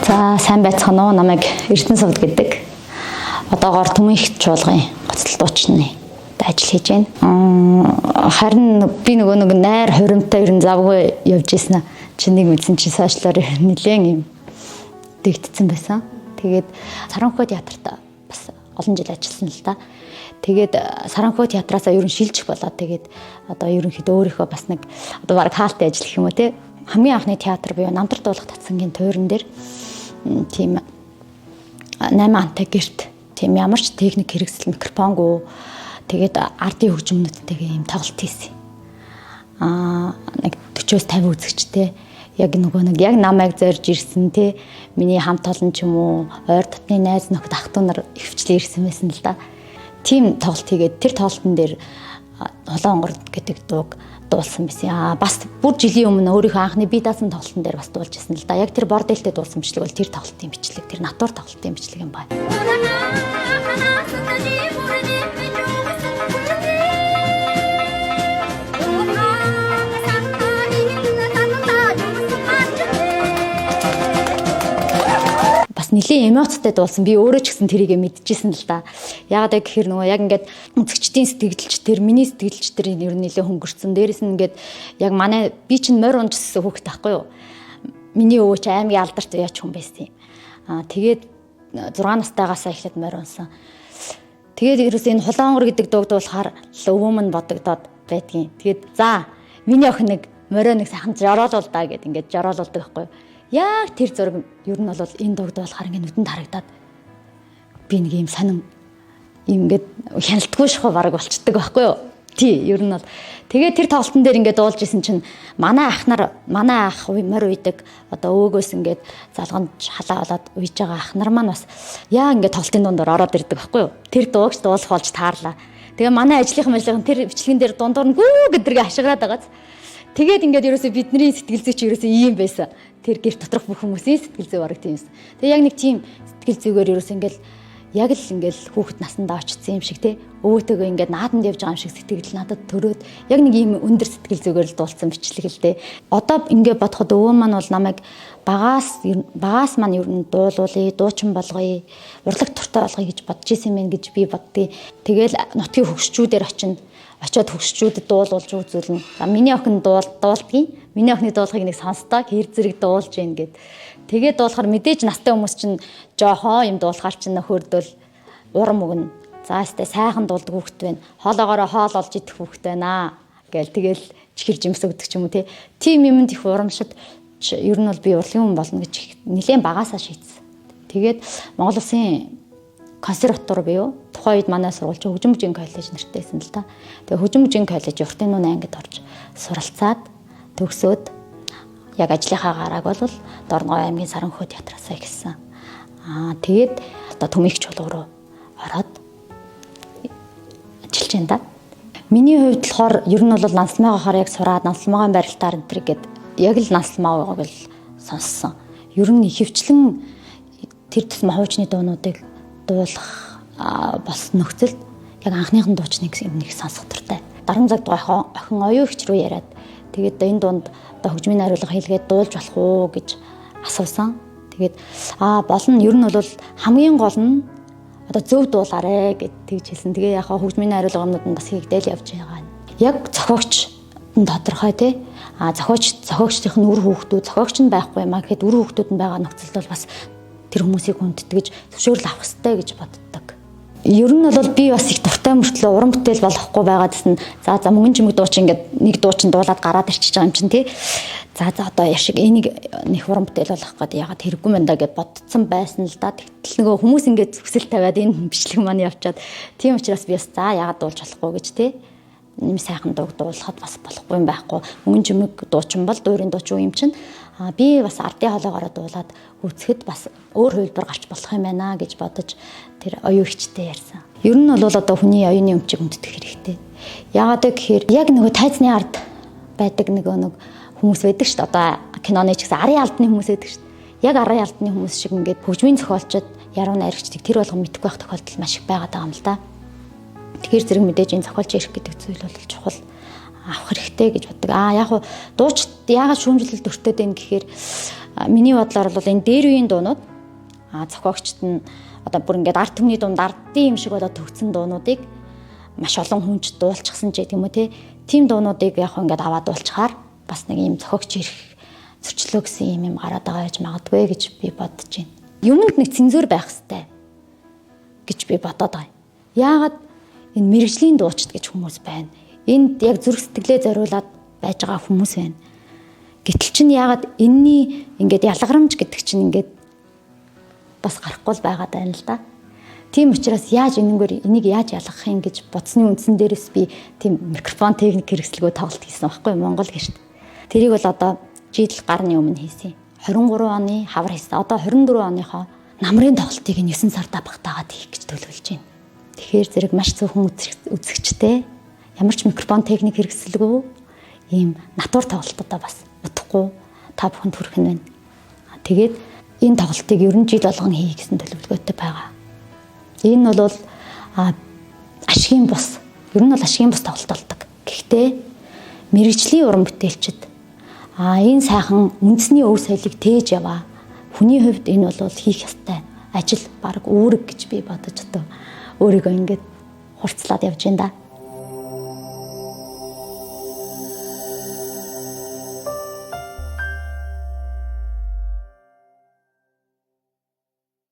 За сайн байцгаана уу, намайг Эрдэнэ сувд гэдэг. Одоогоор Түмэн их чуулгын гоцлол дуучны ажил хийж байна. Харин би нэг найр хуримтай ерэн завгүй явж ийсэн чинийг мэдсэн чи сошиалоор нэлээд юм дэгдсэн байсан. Тэгээд Саранхой театрт бас олон жил ажилласан л да. Тэгээд Саранхой театраас ер нь шилжих болоод тэгээд одоо ерөнхийдөө өөрийнхөө бас нэг одоо баг хаалттай ажил гэх юм уу те. Хамгийн анхны театр буюу Намдар дуулах татсангийн туйран дээр тийм 8 антай гэрт тийм ямар ч техник хэрэгсэл микрофонгүй тэгээд ардын хөгжмөнүүдтэйгээ юм тоглолт хийсэн. Нэг 40-50 үзэгчтэй яг нэг яг намайг зорж ирсэн те миний хамт олон ч юм уу ойр дотны найз нөхд ах トゥ нар хөвчлээ ирсэн байсан л да. Тийм тоглолт хийгээд тэр тоглолтын дээр Холонгор гэдэг дууг дуулсан байсан. Бас бүр жилийн өмнө өөрийнхөө анхны би даасан тоглолтын дээр бас дуулж ирсэн л да. Яг тэр бордэлтэй дуулсан бичлэг бол тэр тоглолтын бичлэг, тэр натур тоглолтын бичлэг юм байна. Нэлийн эмоцтой дуулсан. Би өөрөө ч гэсэн тэрийгэ мэдчихсэн л да. Яагаад гэхээр нөгөө яг ингээд үзэгчдийн сэтгэлч тэр миний сэтгэлч тэр ер нь нэлээд хөнгөрцөн. Дээрээс нь ингээд яг манай би чинь морь унжсан хүүхэд таахгүй юу. Миний өвөө ч аймгийн алдарт яач хүн байсан юм. Тэгээд 6 настайгаас эхлээд морь унсан. Тэгээд ерөөс энэ Холонгор гэдэг дууг дуулахаар өвөө минь бодогдоод байдгийн. Тэгээд за миний охин нэг морио нэг сайхан жороолол да гэд ингээд жороололдог байхгүй юу. Яг тэр зураг ер нь бол энэ дууг дуулахаар ингээд нүдэнд харагдаад би нэг юм сонин юм ингээд хяналтгүй шахуу бараг болчдөг байхгүй юу. Тий ер нь бол тэгээ тэр тоглолтын дээр ингээд дуулж исэн чинь манай ах морь уйдаг одоо өвгөөс ингээд залганд халаа болоод уйж байгаа ах нар маань бас яа ингээд тоглолтын дундор ороод ирдэг байхгүй юу. Тэр дуугч дуулах болж таарлаа. Тэгээ манай ажлынхан тэр бичлэгэн дээр дундуур нь гүү гэдэргээ хашгираад байгааз. Тэгээд ингээд ерөөсөө бидний сэтгэл зүй чи ерөөсөө ийм байсан. Тэр гэр доторх бүх хүмүүсийн сэтгэл зүй бараг тийм юмсан. Тэгээ яг нэг тийм сэтгэл зүйгээр ерөөсөө ингээд яг л ингээд хүүхэд насандаа очсон юм шиг те өвөөтэйгөө ингээд наадамд явж байгаа юм шиг сэтгэл надад төрөөд яг нэг ийм өндөр сэтгэл зүйгээр л дуулсан бичлэг л те. Одоо ингээд бодоход өвөө маань бол намайг багаас маань ер нь дуулуулъя, дуучин болгоё, урлаг туртай болгоё гэж бодож исэн мэн гэж би боддгийг. Тэгэл нутгийн хөгшчүүдээр очиод хөгшчүүдэд дуулуулж үзүүлнэ. За миний охин дуулдгийн. Миний охины дуулахыг нэг сонсдог, хэр зэрэг дуулж гин гэд. Тэгээд дуулахаар мэдээж настай хүмүүс чинь жоохоо юм дуулахаар чинь нөхөрдөл урам өгнө. За өстэй сайхан дуулдаг хүүхэд байна. Хоолоогоороо хоол олж идэх хүүхэд байна гээл тэгэл чихэр жимс өгдөг ч юм уу те. Тим юмд их урамшид ер нь бол би урлагийн хүн болно гэж нэлээд багасаа шийдсэн. Тэгээд Монгол Улсын консерватор буюу тухайн үед манай сургууль хөгжим бүжгийн коллеж нэртэйсэн л та. Тэгээ хөгжим бүжгийн коллеж уртын нүүн ангид орж суралцаад төгсөөд яг ажлынхаа гарааг бол Дорногой аймгийн Саранхой театраас эхэлсэн. Тэгээд одоо Түмэн чуулга руу ороод ажиллаж байна да. Миний хувьд болохоор ер нь бол нансалмаагаар яг сураад нансалмаагийн барилтаар энэ төр гээд яг л нансалмаагааг л сонссон. Ер нь ихэвчлэн тэр тусмаа хуучны дуунуудыг дуулах бас нөхцөлд яг анхныхан дуучныг нэг сонсох туртай. Даран цаг охин оюун ихч рүү яриад тэгээд энэ дунд одоо хөгжмийн хариулга хийлгээд дуулж болох уу гэж асуусан. Тэгээд болно ер нь бол хамгийн гол нь одоо зөв дуулаарэ гэд тэгж хэлсэн. Тэгээ яг хөгжмийн хариулгынууд нь бас хийгдээл явж байгаа. Яг зохиогч тодорхой тий. Зохиогчдын үр хүүхдүүд зохиогч нь байхгүй маа гэхэд үр хүүхдүүд нь байгаа нөхцөлд бол бас тэр хүмүүсийг хүндэтгэж зөвшөөрөл авах хэрэгтэй гэж боддог. Ер нь бол би бас их дуртай мөртлөө уран бүтээл болохгүй байгаадсэн. За мөнгөн чимэг дуучин ингээд нэг дуучин дуулаад гараад ирчихэж байгаа юм чинь тий. За одоо яшиг энийг нэг уран бүтээл болох гэдэг ягаад хэрэггүй мэн да гэж бодсон байсан л да. Тэгтэл нөгөө хүмүүс ингээд зүсэл тавиад энэ бичлэг маань явчаад тийм учраас би бас за ягаад дуулж болохгүй гэж тий. Нэм сайхан дууг дуулахад бас болохгүй юм байхгүй. Мөнгөн чимэг дуучин бол дуурийн дуучин юм чинь. Би бас ардын хоолоогоор дуулаад үзэхэд бас өөр хувилбар гарч болох юм байна гэж бодож тэр оюун ихчтэй ярьсан. Ер нь бол одоо хүний оюуны өмчийг хүндэтэх хэрэгтэй. Яагаад гэхээр яг нөгөө тайзны ард байдаг нэг хүмүүс байдаг шүү дээ. Одоо киноны ч гэсэн арын алдны хүмүүс байдаг шүү дээ. Яг арын алдны хүмүүс шиг ингээд хөгжмийн зохиолчид яруу найрагчдыг тэр болгон мэдэхгүй байх тохиолдол маш их байгаад байгаа юм л да. Тэгэхээр зэрэг мэдээж энэ зохиолч ирэх гэдэг зүйл бол чухал. авах хэрэгтэй гэж боддог. Яг хуу дуучид яагаад шүүмжлэлд өртөөд байна гэхээр миний бодлоор бол энэ дээр үеийн дуунууд зохиогчд нь одоо бүр ингээд арт түмний дунд ардын юм шиг болоод төгссөн дуунуудыг маш олон хүнч дуулчихсан ч гэдэм үү тийм дуунуудыг яг ингээд аваад дуулчихаар бас нэг юм зохиогч ирэх зөрчлөө гэсэн юм гараад байгаа гэж магадгүй гэж би бодож байна. Юмд нэг цензур байх хэрэгтэй гэж би бодоод байгаа. Яагаад энэ мэрэгжлийн дуучид гэж хүмүүс байна. Энд яг зүрх сэтгэлээ зориулаад байж байгаа хүмүүс байна. Гэтэл чинь яагаад энэний ингээд ялгарамж гэдэг чинь ингээд бас гарахгүй байгаад байна л да. Тийм учраас яаж энийг яаж ялгах юм гэж бодсны үндсэн дээрээс би тийм микрофон техник хэрэгслэгөө тоглолт хийсэн байхгүй Монгол гэрт. Тэрийг бол одоо жидэл гарны өмнө хийсэн. 23 оны хавар хийсэн. Одоо 24 оныхоо намрын тоглолтыг 9 сард багтаагаад хийх гэж төлөвлөж байна. Тэгэхээр зэрэг маш зөвхөн үзэгчтэй ямар ч микрофон техник хэрэгслэгөө ийм натур тоглолтуудаа бас утахгүй та бүхэнд хүрэх нь байна. Тэгээд энэ тоглолтыг ер нь жил болгон хийх гэсэн төлөвлөгөөтэй байгаа. Энэ бол ашигын бус. Ер нь бол ашигын бус тоглолт болдог. Гэхдээ мэрэгжлийн уран бүтээлчд энэ сайхан үндэсний өв соёлыг тээж яваа. Хүний хувьд энэ бол хийх ёстой ажил баг үүрэг гэж би бодож одоо өөрийгөө ингээд хурцлаад явж байна да.